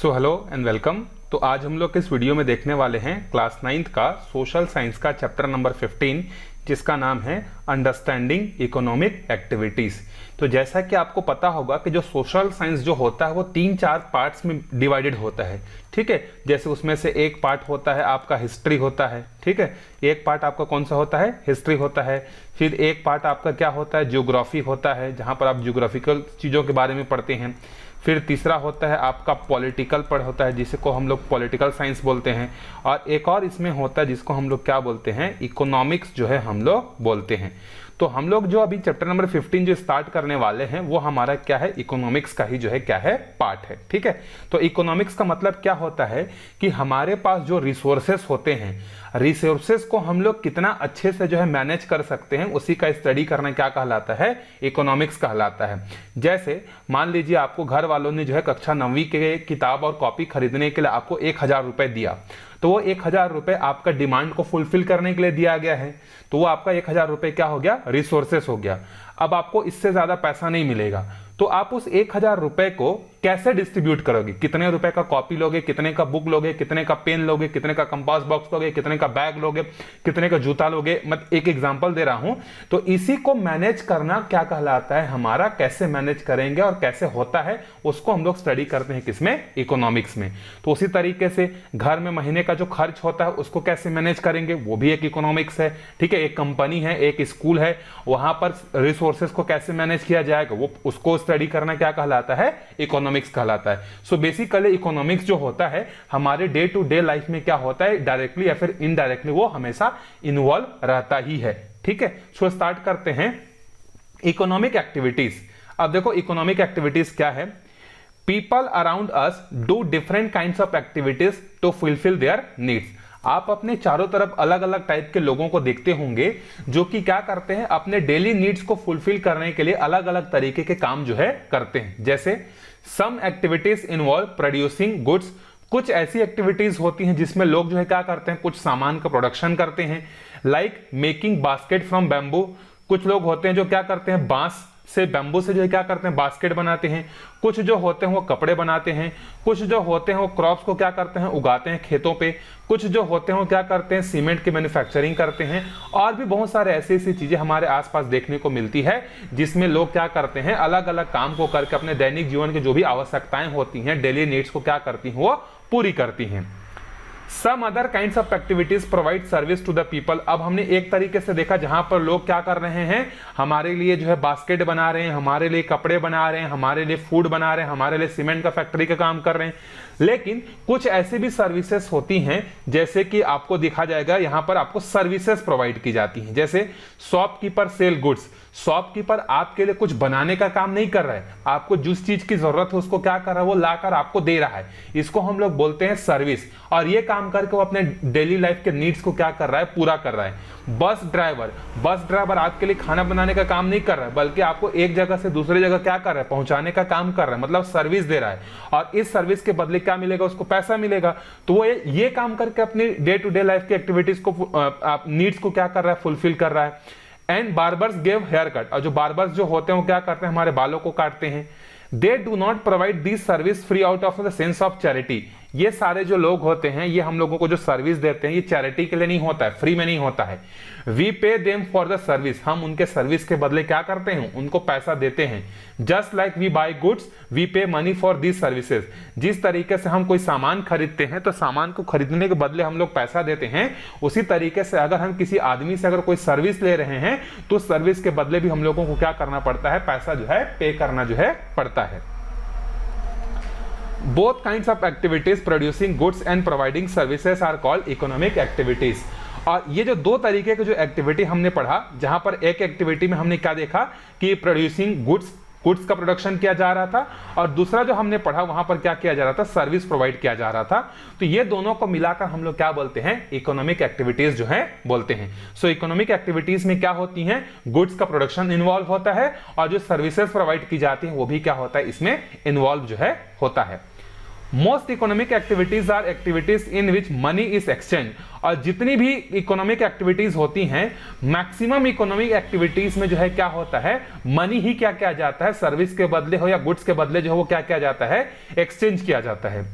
So hello and welcome. तो आज हम लोग इस वीडियो में देखने वाले हैं क्लास 9th का सोशल साइंस का चैप्टर नंबर 15 जिसका नाम है अंडरस्टैंडिंग इकोनॉमिक एक्टिविटीज। तो जैसा कि आपको पता होगा कि जो सोशल साइंस जो होता है वो 3-4 पार्ट्स में डिवाइडेड होता है, ठीक है। जैसे उसमें से एक पार्ट होता है आपका हिस्ट्री होता है, ठीक है। एक पार्ट आपका कौन सा होता है? हिस्ट्री होता है। फिर एक पार्ट आपका क्या होता है? ज्योग्राफी होता है, जहाँ पर आप ज्योग्राफिकल चीज़ों के बारे में पढ़ते हैं। फिर तीसरा होता है आपका पॉलिटिकल पढ़ होता है जिसको हम लोग पॉलिटिकल साइंस बोलते हैं। और एक और इसमें होता है जिसको हम लोग क्या बोलते हैं? इकोनॉमिक्स जो है हम लोग बोलते हैं। तो हम लोग जो अभी चैप्टर नंबर 15 जो स्टार्ट करने वाले हैं वो हमारा क्या है? इकोनॉमिक्स का ही जो है क्या है? पार्ट है, ठीक है। तो इकोनॉमिक्स का मतलब क्या होता है कि हमारे पास जो रिसोर्सेस होते हैं, रिसोर्सेस को हम लोग कितना अच्छे से जो है मैनेज कर सकते हैं, उसी का स्टडी करना क्या कहलाता है? इकोनॉमिक्स कहलाता है। जैसे मान लीजिए आपको घर वालों ने जो है कक्षा 9वीं के किताब और कॉपी खरीदने के लिए आपको 1000 रुपए दिया, तो वो 1000 रुपए आपका डिमांड को फुलफिल करने के लिए दिया गया है, तो वो आपका 1000 रुपए क्या हो गया? रिसोर्सेस हो गया। अब आपको इससे ज्यादा पैसा नहीं मिलेगा, तो आप उस 1000 रुपए को कैसे डिस्ट्रीब्यूट करोगे? कितने रुपए का कॉपी लोगे, कितने का बुक लोगे, कितने का पेन लोगे, कितने का कंपास बॉक्स लोगे, कितने का बैग लोगे, कितने का जूता लोगे? मैं एक एग्जांपल दे रहा हूं। तो इसी को मैनेज करना क्या कहलाता है हमारा? कैसे मैनेज करेंगे और कैसे होता है उसको हम लोग स्टडी करते हैं किसमें? इकोनॉमिक्स में। तो उसी तरीके से घर में महीने का जो खर्च होता है उसको कैसे मैनेज करेंगे, वो भी एक इकोनॉमिक्स है, ठीक है। एक कंपनी है, एक स्कूल है, वहां पर रिसोर्सेस को कैसे मैनेज किया जाएगा, वो उसको स्टडी करना क्या कहलाता है? इकोनॉमिक्स कहलाता है। सो बेसिकली इकोनॉमिक्स जो होता है हमारे डे टू डे लाइफ में क्या होता है, डायरेक्टली या फिर इनडायरेक्टली वो हमेशा इन्वॉल्व रहता ही है, ठीक है। सो स्टार्ट करते हैं इकोनॉमिक एक्टिविटीज। अब देखो इकोनॉमिक एक्टिविटीज क्या है? People around us do different kinds of activities to fulfil their needs. आप अपने चारों तरफ अलग अलग टाइप के लोगों को देखते होंगे जो कि क्या करते हैं, अपने डेली नीड्स को फुलफिल करने के लिए अलग अलग तरीके के काम जो है करते हैं। जैसे some activities involve producing goods, कुछ ऐसी एक्टिविटीज होती हैं जिसमें लोग जो है क्या करते हैं, कुछ सामान का प्रोडक्शन करते हैं। Like making basket from bamboo, कुछ लोग होते हैं जो क्या करते हैं, बांस से, बैम्बू से जो है क्या करते हैं, बास्केट बनाते हैं। कुछ जो होते हैं वो कपड़े बनाते हैं। कुछ जो होते हैं वो क्रॉप्स को क्या करते हैं, उगाते हैं खेतों पे। कुछ जो होते हैं वो क्या करते हैं, सीमेंट की मैन्युफैक्चरिंग करते हैं। और भी बहुत सारे ऐसी ऐसी चीजें हमारे आसपास देखने को मिलती है जिसमें लोग क्या करते हैं, अलग अलग काम को करके अपने दैनिक जीवन की जो भी आवश्यकताएं होती हैं, डेली नीड्स को क्या करती हैं, वो पूरी करती हैं। Some other kinds of activities provide service to the people। अब हमने एक तरीके से देखा जहां पर लोग क्या कर रहे हैं, हमारे लिए जो है बास्केट बना रहे हैं, हमारे लिए कपड़े बना रहे हैं, हमारे लिए फूड बना रहे हैं, हमारे लिए सीमेंट का फैक्ट्री का काम कर रहे हैं। लेकिन कुछ ऐसी भी सर्विसेज होती हैं जैसे कि आपको दिखा जाएगा यहां पर आपको सर्विसेज प्रोवाइड की जाती हैं। जैसे शॉपकीपर सेल गुड्स, शॉपकीपर आपके लिए कुछ बनाने का काम नहीं कर रहा है, आपको जिस चीज की जरूरत है उसको क्या कर रहा है, वो लाकर आपको दे रहा है। इसको हम लोग बोलते हैं सर्विस। और ये काम करके वो अपने डेली लाइफ के नीड्स को क्या कर रहा है, पूरा कर रहा है। बस ड्राइवर आपके लिए खाना बनाने का काम नहीं कर रहा है, बल्कि आपको एक जगह से दूसरी जगह क्या कर रहा है, पहुंचाने का काम कर रहा है, मतलब सर्विस दे रहा है। और इस सर्विस के बदले क्या मिलेगा, उसको पैसा मिलेगा। तो वो ये काम करके अपनी डे टू डे लाइफ की एक्टिविटीज को, नीड्स को क्या कर रहा है, फुलफिल कर रहा है। And barbers give haircut, और जो बार्बर्स जो होते हैं वो क्या करते हैं, हमारे बालों को काटते हैं। They do not provide this service free out of the sense of charity. ये सारे जो लोग होते हैं, ये हम लोगों को जो सर्विस देते हैं, ये चैरिटी के लिए नहीं होता है, फ्री में नहीं होता है। We pay them for the service, हम उनके सर्विस के बदले क्या करते हैं, उनको पैसा देते हैं। Just like we buy goods we pay money for this services. जिस तरीके से हम कोई सामान खरीदते हैं तो सामान को खरीदने के बदले हम लोग पैसा देते हैं, उसी तरीके से अगर हम किसी आदमी से अगर कोई सर्विस ले रहे हैं तो सर्विस के बदले भी हम लोगों को क्या करना पड़ता है, पैसा जो है पे करना जो है पड़ता है। Both kinds of activities producing goods and providing services are called economic activities। और ये जो दो तरीके के जो एक्टिविटी हमने पढ़ा, जहां पर एक एक्टिविटी में हमने क्या देखा कि प्रोड्यूसिंग गुड्स का प्रोडक्शन किया जा रहा था, और दूसरा जो हमने पढ़ा वहां पर क्या किया जा रहा था, सर्विस प्रोवाइड किया जा रहा था। तो ये दोनों को मिलाकर हम लोग क्या बोलते हैं, इकोनॉमिक एक्टिविटीज जो है बोलते हैं। सो इकोनॉमिक एक्टिविटीज में क्या होती हैं, गुड्स का प्रोडक्शन इन्वॉल्व होता है, और जो सर्विसेज प्रोवाइड की जाती है वो भी क्या होता है, इसमें इन्वॉल्व जो है होता है। Most economic activities are activities in which money is exchange. और जितनी भी इकोनॉमिक एक्टिविटीज होती हैं, मैक्सिमम इकोनॉमिक एक्टिविटीज में जो है क्या होता है, मनी ही क्या किया जाता है, सर्विस के बदले हो या गुड्स के बदले जो है वो क्या किया जाता है, एक्सचेंज किया जाता है।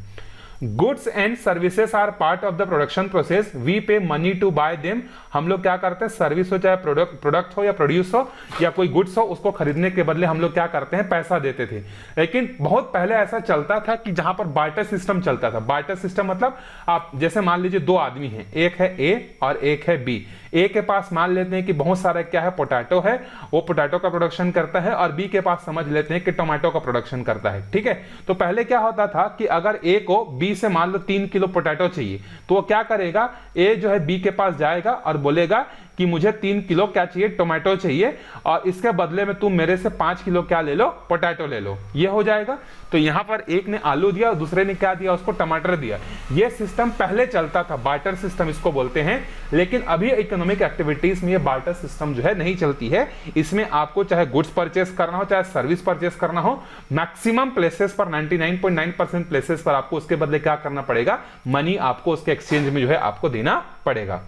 Goods and services are part of the production process, we pay money to buy them. हम लोग क्या करते हैं, सर्विस हो चाहे प्रोडक्ट हो या प्रोड्यूस हो या कोई गुड्स हो, उसको खरीदने के बदले हम लोग क्या करते हैं, पैसा देते थे। लेकिन बहुत पहले ऐसा चलता था कि जहां पर बार्टर सिस्टम चलता था। बार्टर सिस्टम मतलब आप जैसे मान लीजिए दो आदमी हैं, एक है ए और एक है बी। ए के पास मान लेते हैं कि बहुत सारा क्या है, पोटैटो है, वो पोटैटो का प्रोडक्शन करता है, और बी के पास समझ लेते हैं कि टोमेटो का प्रोडक्शन करता है। ठीक है, तो पहले क्या होता था कि अगर ए को बी से मान लो 3 किलो पोटैटो चाहिए, तो वो क्या करेगा, ए जो है बी के पास जाएगा और बोलेगा कि मुझे 3 किलो क्या चाहिए, टोमेटो चाहिए, और इसके बदले में तुम मेरे से 5 किलो क्या ले लो, पोटैटो ले लो। ये हो जाएगा। तो यहां पर एक ने आलू दिया और दूसरे ने क्या दिया, उसको टमाटर दिया। ये सिस्टम पहले चलता था, बार्टर सिस्टम इसको बोलते हैं। लेकिन अभी इकोनॉमिक एक्टिविटीज में ये बार्टर सिस्टम जो है नहीं चलती है। इसमें आपको चाहे गुड्स परचेस करना हो चाहे सर्विस परचेस करना हो, मैक्सिमम प्लेसेस पर 99.9% प्लेसेस पर आपको उसके बदले क्या करना पड़ेगा, मनी आपको उसके एक्सचेंज में जो है आपको देना पड़ेगा।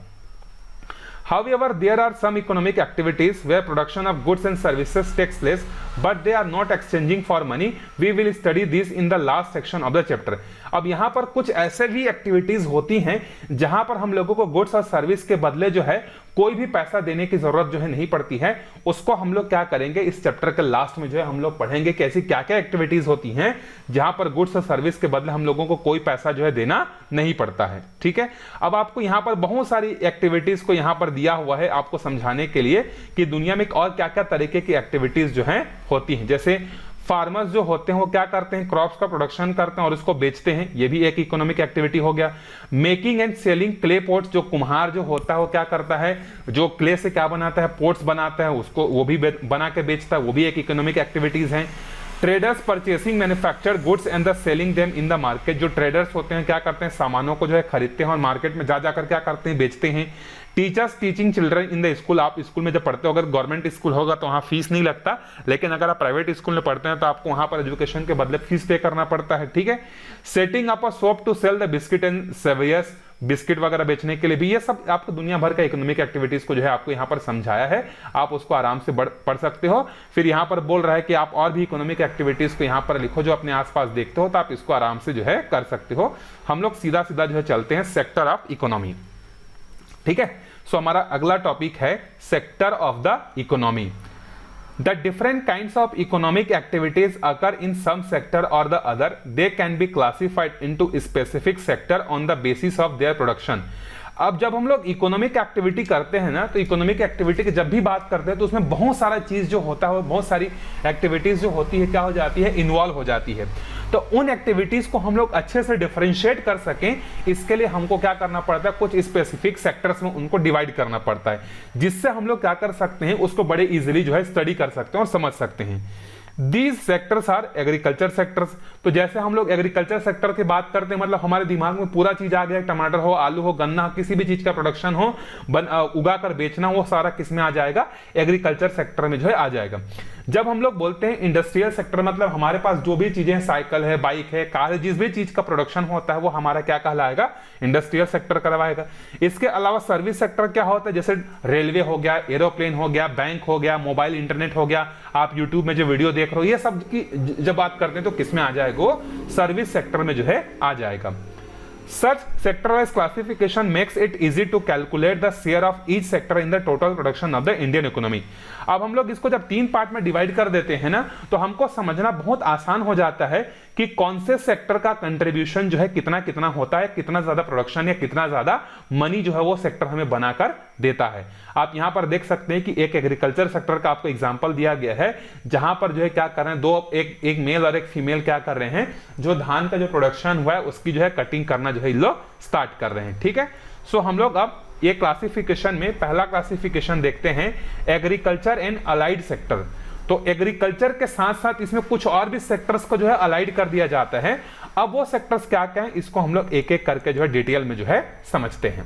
However, there are some economic activities where production of goods and services takes place, but they are not exchanging for money. We will study this in the last section of the chapter. अब यहाँ पर कुछ ऐसे भी activities होती हैं जहां पर हम लोगों को गुड्स और सर्विस के बदले जो है कोई भी पैसा देने की जरूरत जो है नहीं पड़ती है। उसको हम लोग क्या करेंगे, इस चैप्टर के लास्ट में जो है हम लोग पढ़ेंगे कि ऐसी क्या क्या एक्टिविटीज होती हैं जहां पर गुड्स और सर्विस के बदले हम लोगों को कोई पैसा जो है देना नहीं पड़ता है। ठीक है, अब आपको यहाँ पर बहुत सारी एक्टिविटीज को यहाँ पर दिया हुआ है आपको समझाने के लिए कि दुनिया में और क्या क्या तरीके की एक्टिविटीज जो है होती हैं। जैसे फार्मर्स जो होते हैं वो क्या करते हैं, क्रॉप्स का प्रोडक्शन करते हैं और उसको बेचते हैं, ये भी एक इकोनॉमिक एक्टिविटी हो गया। Making and selling clay pots, जो कुम्हार जो होता है वो क्या करता है, जो क्ले से क्या बनाता है, पोट्स बनाता है, उसको वो भी बना के बेचता है, वो भी एक इकोनॉमिक एक्टिविटीज है। Traders purchasing manufactured goods and the selling them in the market, जो ट्रेडर्स होते हैं क्या करते हैं, सामानों को जो है खरीदते हैं और मार्केट में जा जाकर क्या करते हैं, बेचते हैं। Teachers teaching children in the school, आप स्कूल में जब पढ़ते हो, अगर गवर्नमेंट स्कूल होगा तो वहाँ फीस नहीं लगता, लेकिन अगर आप प्राइवेट स्कूल में पढ़ते हैं तो आपको वहाँ पर एजुकेशन के बदले फीस पे करना पड़ता है। ठीक है, setting up a shop to sell the biscuit and savouries, biscuit वगैरह बेचने के लिए भी, ये सब आपको दुनिया भर का इकोनॉमिक एक्टिविटीज को जो है आपको यहाँ पर समझाया है, आप उसको आराम से पढ़ सकते हो। फिर यहाँ पर बोल रहा है कि आप और भी इकोनॉमिक एक्टिविटीज को यहाँ पर लिखो जो अपने आसपास देखते हो, तो आप इसको आराम से जो है कर सकते हो। हम लोग सीधा सीधा जो है चलते हैं सेक्टर ऑफ इकोनॉमी। ठीक है, सो हमारा अगला टॉपिक है sector of the economy. The different kinds of economic activities occur in some sector or the other. They can be classified into specific sector on the basis of their production. अब जब हम लोग economic activity करते हैं ना, तो economic activity की जब भी बात करते हैं तो उसमें बहुत सारा चीज जो होता है, बहुत सारी एक्टिविटीज जो होती है क्या हो जाती है, इन्वॉल्व हो जाती है। तो उन एक्टिविटीज को हम लोग अच्छे से डिफरेंशिएट कर सकें, इसके लिए हमको क्या करना पड़ता है, कुछ स्पेसिफिक सेक्टर्स में उनको डिवाइड करना पड़ता है, जिससे हम लोग क्या कर सकते हैं, उसको बड़े इजीली जो है स्टडी कर सकते हैं और समझ सकते हैं। These sectors are agriculture sectors। तो जैसे हम लोग एग्रीकल्चर सेक्टर की बात करते हैं, मतलब हमारे दिमाग में पूरा चीज आ गया, टमाटर हो, आलू हो, गन्ना, किसी भी चीज का प्रोडक्शन हो, उगा कर बेचना, वो सारा किस में आ जाएगा, एग्रीकल्चर सेक्टर में जो है आ जाएगा। जब हम लोग बोलते हैं इंडस्ट्रियल सेक्टर, मतलब हमारे पास जो भी चीजें, साइकिल है, बाइक है, कार है, जिस भी चीज का प्रोडक्शन होता है वो हमारा क्या कहलाएगा, इंडस्ट्रियल सेक्टर कहलाएगा। इसके अलावा सर्विस सेक्टर क्या होता है, जैसे रेलवे हो गया, एरोप्लेन हो गया, बैंक हो गया, मोबाइल इंटरनेट हो गया, आप यूट्यूब में जो वीडियो देख रहे हो, ये सब की जब बात करते हैं तो किस में आ जाएगा, वो सर्विस सेक्टर में जो है आ जाएगा। Such sector-wise classification makes it easy to calculate the share of each sector in the total production of the Indian economy। अब हम लोग इसको जब 3 पार्ट में डिवाइड कर देते हैं ना, तो हमको समझना बहुत आसान हो जाता है कि कौन से सेक्टर का कंट्रीब्यूशन जो है कितना कितना होता है, कितना ज्यादा प्रोडक्शन या कितना ज्यादा मनी जो है वो सेक्टर हमें बनाकर देता है। आप यहां पर देख सकते हैं कि एक एग्रीकल्चर सेक्टर का आपको एग्जांपल दिया गया है, जहां पर जो है क्या कर रहे हैं, एक मेल और एक फीमेल क्या कर रहे हैं, जो धान का जो प्रोडक्शन हुआ है उसकी जो है कटिंग करना जो है लोग स्टार्ट कर रहे हैं। ठीक है, सो हम लोग अब ये क्लासिफिकेशन में पहला क्लासिफिकेशन देखते हैं, एग्रीकल्चर एंड अलाइड सेक्टर। तो एग्रीकल्चर के साथ साथ इसमें कुछ और भी सेक्टर्स को जो है अलाइड कर दिया जाता है। अब वो सेक्टर्स क्या क्या है, इसको हम लोग एक एक करके जो है डिटेल में जो है समझते हैं।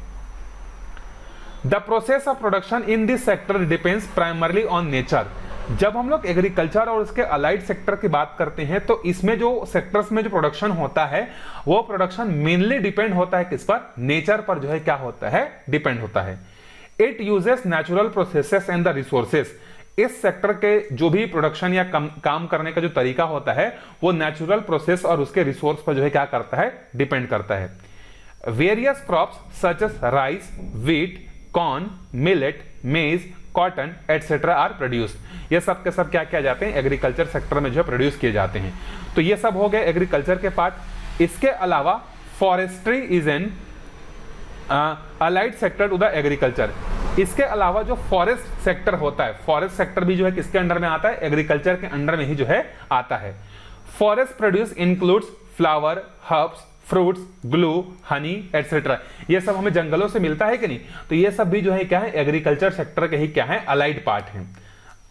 The process of production in this sector depends primarily on nature. जब हम लोग एग्रीकल्चर और उसके अलाइड सेक्टर की बात करते हैं, तो इसमें जो सेक्टर्स में जो प्रोडक्शन होता है, वो प्रोडक्शन मेनली डिपेंड होता है किस पर, नेचर पर जो है क्या होता है, डिपेंड होता है। It uses natural processes and the resources. इस सेक्टर के जो भी प्रोडक्शन या काम करने का जो तरीका होता है वो नेचुरल प्रोसेस और उसके रिसोर्स पर जो है क्या करता है, डिपेंड करता है। Various crops such as rice, wheat, corn, millet, maize, cotton etcetera are produced. ये सब के सब क्या किया जाते हैं, एग्रीकल्चर सेक्टर में जो है प्रोड्यूस किए जाते हैं। तो ये सब हो गए एग्रीकल्चर के पार्ट। इसके अलावा forestry is an allied sector to the agriculture. इसके अलावा जो फॉरेस्ट सेक्टर होता है, फॉरेस्ट सेक्टर भी जो है किसके अंडर में आता है, एग्रीकल्चर के अंडर में ही जो है आता है। Forest produce includes flower, herbs, fruits, glue, Honey etcetera. ये सब हमें जंगलों से मिलता है कि नहीं, तो ये सब भी जो है क्या है, एग्रीकल्चर सेक्टर के ही क्या है, अलाइड पार्ट है।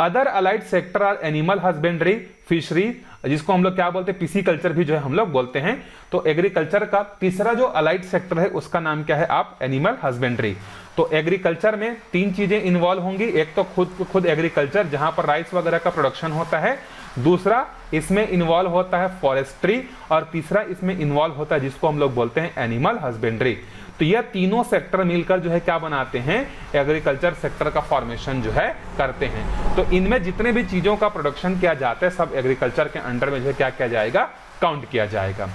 Other allied sector are animal husbandry, fishery, जिसको हम लोग क्या बोलते हैं, पिसीकल्चर भी जो है हम लोग बोलते हैं। तो एग्रीकल्चर का तीसरा जो अलाइड सेक्टर है उसका नाम क्या है, आप एनिमल हस्बेंड्री। तो एग्रीकल्चर में तीन चीजें इन्वॉल्व होंगी, एक तो खुद एग्रीकल्चर जहां पर राइस वगैरह का प्रोडक्शन होता है, दूसरा इसमें इन्वॉल्व होता है फॉरेस्ट्री, और तीसरा इसमें इन्वॉल्व होता है जिसको हम लोग बोलते हैं एनिमल हस्बेंड्री। तो यह तीनों सेक्टर मिलकर जो है क्या बनाते हैं, एग्रीकल्चर सेक्टर का फॉर्मेशन जो है करते हैं। तो इनमें जितने भी चीजों का प्रोडक्शन किया जाता है सब एग्रीकल्चर के अंडर में जो है क्या किया जाएगा, काउंट किया जाएगा।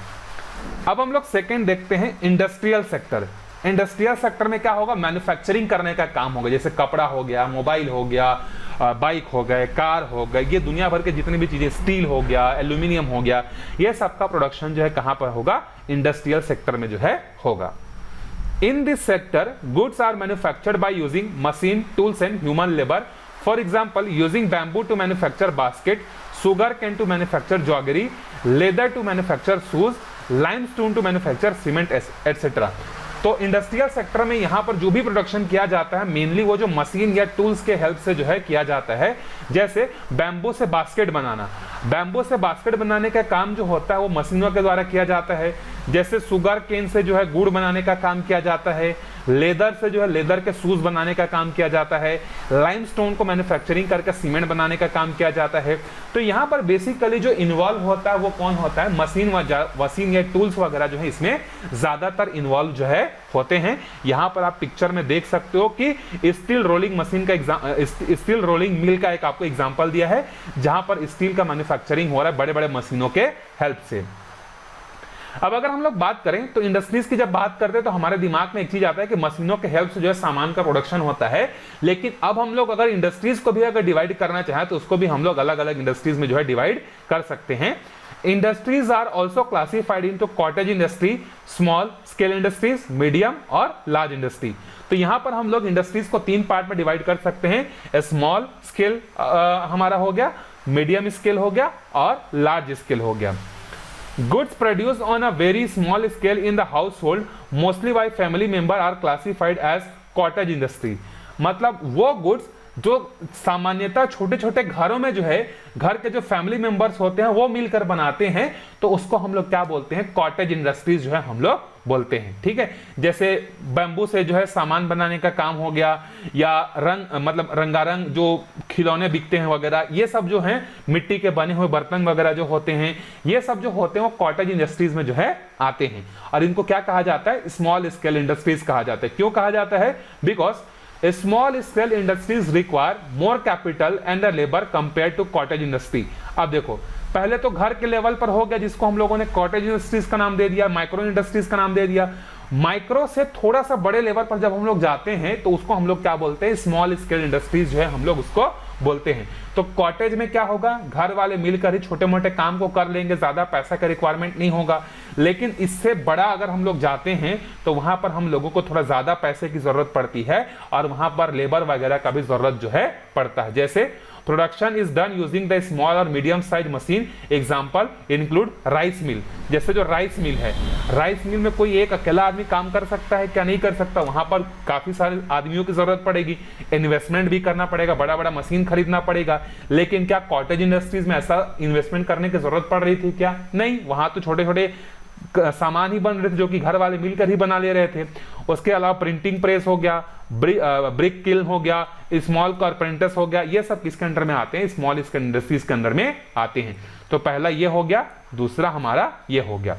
अब हम लोग सेकेंड देखते हैं इंडस्ट्रियल सेक्टर। इंडस्ट्रियल सेक्टर में क्या होगा, मैन्युफैक्चरिंग करने का काम होगा, जैसे कपड़ा हो गया, मोबाइल हो गया, बाइक हो गए, कार हो गए, ये दुनिया भर के जितनी भी चीजें, स्टील हो गया, एल्यूमिनियम हो गया, ये सब का प्रोडक्शन जो है कहां पर होगा, इंडस्ट्रियल सेक्टर में जो है होगा। In this sector, goods are manufactured by using machine, tools and human labor. For example, using bamboo to manufacture basket, sugar cane to manufacture jaggery, leather to manufacture shoes, limestone to manufacture cement, etc. तो industrial sector में यहाँ पर जो भी production किया जाता है mainly वो जो मशीन या टूल्स के हेल्प से जो है किया जाता है। जैसे बैम्बू से बास्केट बनाना, बैम्बू से बास्केट बनाने का काम जो होता है वो मशीनों के द्वारा किया जाता है। जैसे सुगर केन से जो है गुड़ बनाने का काम किया जाता है, लेदर से जो है लेदर के शूज बनाने का काम किया जाता है, लाइमस्टोन को मैन्युफैक्चरिंग करके सीमेंट बनाने का काम किया जाता है। तो यहाँ पर बेसिकली जो इन्वॉल्व होता है वो कौन होता है, मशीन या टूल्स वगैरह जो है इसमें ज्यादातर इन्वॉल्व जो है होते हैं। यहाँ पर आप पिक्चर में देख सकते हो कि स्टील रोलिंग मशीन का स्टील रोलिंग मिल का एक आपको एग्जांपल दिया है जहां पर स्टील का मैन्युफैक्चरिंग हो रहा है बड़े बड़े मशीनों के हेल्प से। अब अगर हम लोग बात करें तो इंडस्ट्रीज की जब बात करते हैं तो हमारे दिमाग में एक चीज आता है कि मशीनों के हेल्प से जो है सामान का प्रोडक्शन होता है, लेकिन अब हम लोग अगर इंडस्ट्रीज को भी अगर डिवाइड करना चाहें तो उसको भी हम लोग अलग अलग इंडस्ट्रीज में जो है डिवाइड कर सकते हैं। Industries are also classified into cottage industry, small scale industries, medium और लार्ज इंडस्ट्री। तो यहां पर हम लोग इंडस्ट्रीज को तीन पार्ट में डिवाइड कर सकते हैं। स्मॉल स्केल हमारा हो गया, मीडियम स्केल हो गया और लार्ज स्केल हो गया। Goods produced on a very small scale in the household, mostly by family member, are classified as cottage industry. मतलब वो गुड्स जो सामान्यतः छोटे छोटे घरों में जो है घर के जो फैमिली मेंबर्स होते हैं वो मिलकर बनाते हैं, तो उसको हम लोग क्या बोलते हैं, कॉटेज इंडस्ट्रीज जो है हम लोग बोलते हैं। ठीक है, जैसे बैम्बू से जो है सामान बनाने का काम हो गया, या रंग मतलब रंगारंग जो खिलौने बिकते हैं वगैरह, ये सब जो है मिट्टी के बने हुए बर्तन वगैरह जो होते हैं, ये सब जो होते हैं वो कॉटेज इंडस्ट्रीज में जो है आते हैं। और इनको क्या कहा जाता है, स्मॉल स्केल इंडस्ट्रीज कहा जाता है। क्यों कहा जाता है, because small scale industries require more capital and labor compared to cottage industry। अब देखो, पहले तो घर के लेवल पर हो गया जिसको हम लोगों ने कॉटेज इंडस्ट्रीज का नाम दे दिया, माइक्रो इंडस्ट्रीज का नाम दे दिया। माइक्रो से थोड़ा सा बड़े लेवल पर जब हम लोग जाते हैं तो उसको हम लोग क्या बोलते हैं, स्मॉल स्केल इंडस्ट्रीज जो है हम लोग उसको बोलते हैं। तो कॉटेज में क्या होगा, घर वाले मिलकर ही छोटे मोटे काम को कर लेंगे, ज्यादा पैसा का रिक्वायरमेंट नहीं होगा। लेकिन इससे बड़ा अगर हम लोग जाते हैं तो वहां पर हम लोगों को थोड़ा ज्यादा पैसे की जरूरत पड़ती है और वहां पर लेबर वगैरह का भी जरूरत जो है पड़ता है। जैसे production is done using the small और medium size machine, example include rice mill. जैसे जो राइस मिल है, राइस मिल में कोई एक अकेला आदमी काम कर सकता है क्या, नहीं कर सकता, वहां पर काफी सारे आदमियों की जरूरत पड़ेगी, इन्वेस्टमेंट भी करना पड़ेगा, बड़ा बड़ा मशीन खरीदना पड़ेगा। लेकिन क्या कॉटेज इंडस्ट्रीज में ऐसा इन्वेस्टमेंट करने की जरूरत पड़ रही थी क्या, नहीं, वहां तो छोटे छोटे सामान ही बन रहे थे जो कि घर वाले मिलकर ही बना ले रहे थे। उसके अलावा प्रिंटिंग प्रेस हो गया, ब्रिक किल्न हो गया, स्मॉल कारपेंटर्स हो गया, ये सब किसके अंडर में आते हैं, स्मॉल स्केल इंडस्ट्रीज के अंदर में आते हैं। तो पहला ये हो गया, दूसरा हमारा ये हो गया।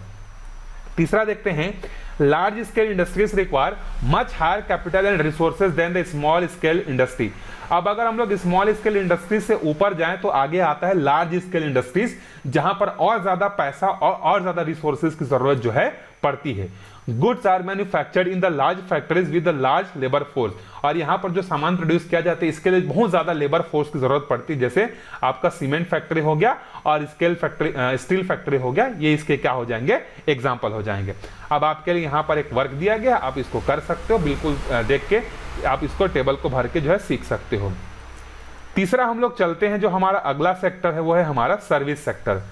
तीसरा देखते हैं large scale industries require much higher capital and resources than the small scale industry. अब अगर हम लोग स्मॉल स्केल इंडस्ट्रीज से ऊपर जाएं तो आगे आता है लार्ज स्केल इंडस्ट्रीज, जहां पर और ज्यादा पैसा और ज्यादा रिसोर्सेज की जरूरत जो है पड़ती है। Goods are manufactured in the large factories with the large labour force, और यहाँ पर जो सामान प्रोड्यूस किया जाता है इसके लिए बहुत ज्यादा लेबर फोर्स की जरूरत पड़ती है। जैसे आपका सीमेंट फैक्ट्री हो गया और स्टील फैक्ट्री हो गया, ये इसके क्या हो जाएंगे, एग्जाम्पल हो जाएंगे। अब आपके लिए यहाँ पर एक वर्क दिया गया, आप इसको कर सकते हो, बिल्कुल देख के आप इसको टेबल को भर के जो है सीख सकते हो। तीसरा हम लोग चलते हैं, जो हमारा अगला सेक्टर है वो है हमारा service sector.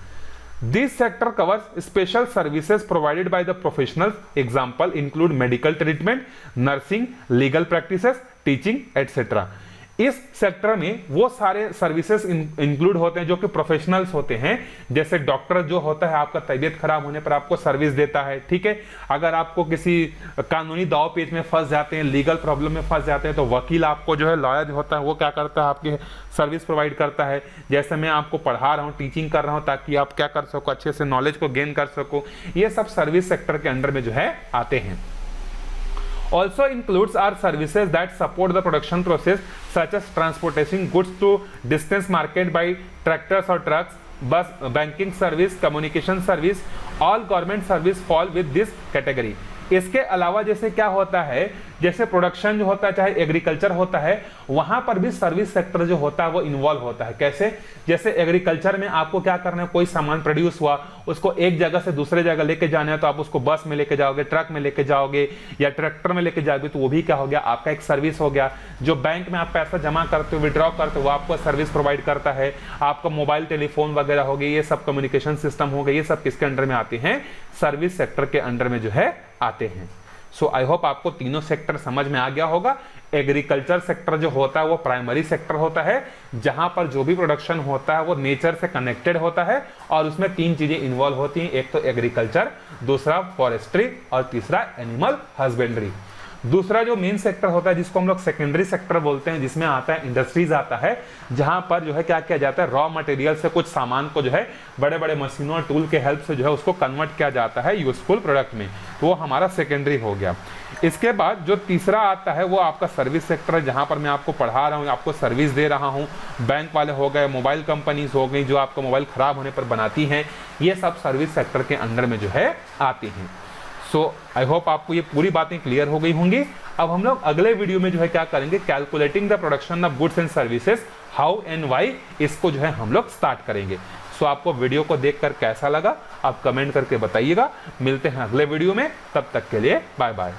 This sector covers special services provided by the professionals. Example include medical treatment, nursing, legal practices, teaching, etc. इस सेक्टर में वो सारे सर्विसेज इंक्लूड होते हैं जो कि प्रोफेशनल्स होते हैं। जैसे डॉक्टर जो होता है आपका तबीयत खराब होने पर आपको सर्विस देता है, ठीक है। अगर आपको किसी कानूनी दाव पेच में फंस जाते हैं, लीगल प्रॉब्लम में फंस जाते हैं, तो वकील आपको जो है, लॉयर होता है, वो क्या करता है, आपकी सर्विस प्रोवाइड करता है। जैसे मैं आपको पढ़ा रहा हूँ, टीचिंग कर रहा हूँ, ताकि आप क्या कर सको, अच्छे से नॉलेज को गेन कर सको। ये सब सर्विस सेक्टर के अंडर में जो है आते हैं। Also includes our services that support the production process, such as transporting goods to distance market by tractors or trucks, bus, banking service, communication service, all government service fall with this category. इसके अलावा जैसे क्या होता है, जैसे production जो होता है, चाहे एग्रीकल्चर होता है, वहां पर भी सर्विस सेक्टर जो होता है वो इन्वॉल्व होता है। कैसे? जैसे एग्रीकल्चर में आपको क्या करना है, कोई सामान प्रोड्यूस हुआ, उसको एक जगह से दूसरे जगह लेके जाना है, तो आप उसको बस में लेके जाओगे, ट्रक में लेके जाओगे या ट्रैक्टर में लेके जाओगे, तो वो भी क्या हो गया, आपका एक सर्विस हो गया। जो बैंक में आप पैसा जमा करते हो, विड्रॉ करते हो, वो आपको सर्विस प्रोवाइड करता है। आपका मोबाइल टेलीफोन वगैरह हो गए, ये सब कम्युनिकेशन सिस्टम हो गए, ये सब किसके अंडर में आते हैं, सर्विस सेक्टर के अंडर में जो है आते हैं। सो आई होप आपको तीनों सेक्टर समझ में आ गया होगा। एग्रीकल्चर सेक्टर जो होता है वो प्राइमरी सेक्टर होता है, जहां पर जो भी प्रोडक्शन होता है वो नेचर से कनेक्टेड होता है और उसमें तीन चीजें इन्वॉल्व होती हैं, एक तो एग्रीकल्चर, दूसरा फॉरेस्ट्री और तीसरा एनिमल हस्बेंड्री। दूसरा जो मेन सेक्टर होता है जिसको हम लोग सेकेंडरी सेक्टर बोलते हैं, जिसमें आता है इंडस्ट्रीज आता है, जहां पर जो है क्या किया जाता है, रॉ मटेरियल से कुछ सामान को जो है बड़े बड़े मशीनों और टूल के हेल्प से जो है उसको कन्वर्ट किया जाता है यूजफुल प्रोडक्ट में, तो वो हमारा सेकेंडरी हो गया। इसके बाद जो तीसरा आता है वो आपका सर्विस सेक्टर है, जहां पर मैं आपको पढ़ा रहा हूँ, आपको सर्विस दे रहा हूँ। बैंक वाले हो गए, मोबाइल कंपनीज हो गई जो आपका मोबाइल खराब होने पर बनाती हैं, ये सब सर्विस सेक्टर के अंडर में जो है आती हैं। सो आई होप आपको ये पूरी बातें क्लियर हो गई होंगी। अब हम लोग अगले वीडियो में जो है क्या करेंगे, calculating the production of goods and services, how and why, इसको जो है हम लोग स्टार्ट करेंगे। सो आपको वीडियो को देखकर कैसा लगा आप कमेंट करके बताइएगा। मिलते हैं अगले वीडियो में, तब तक के लिए बाय बाय।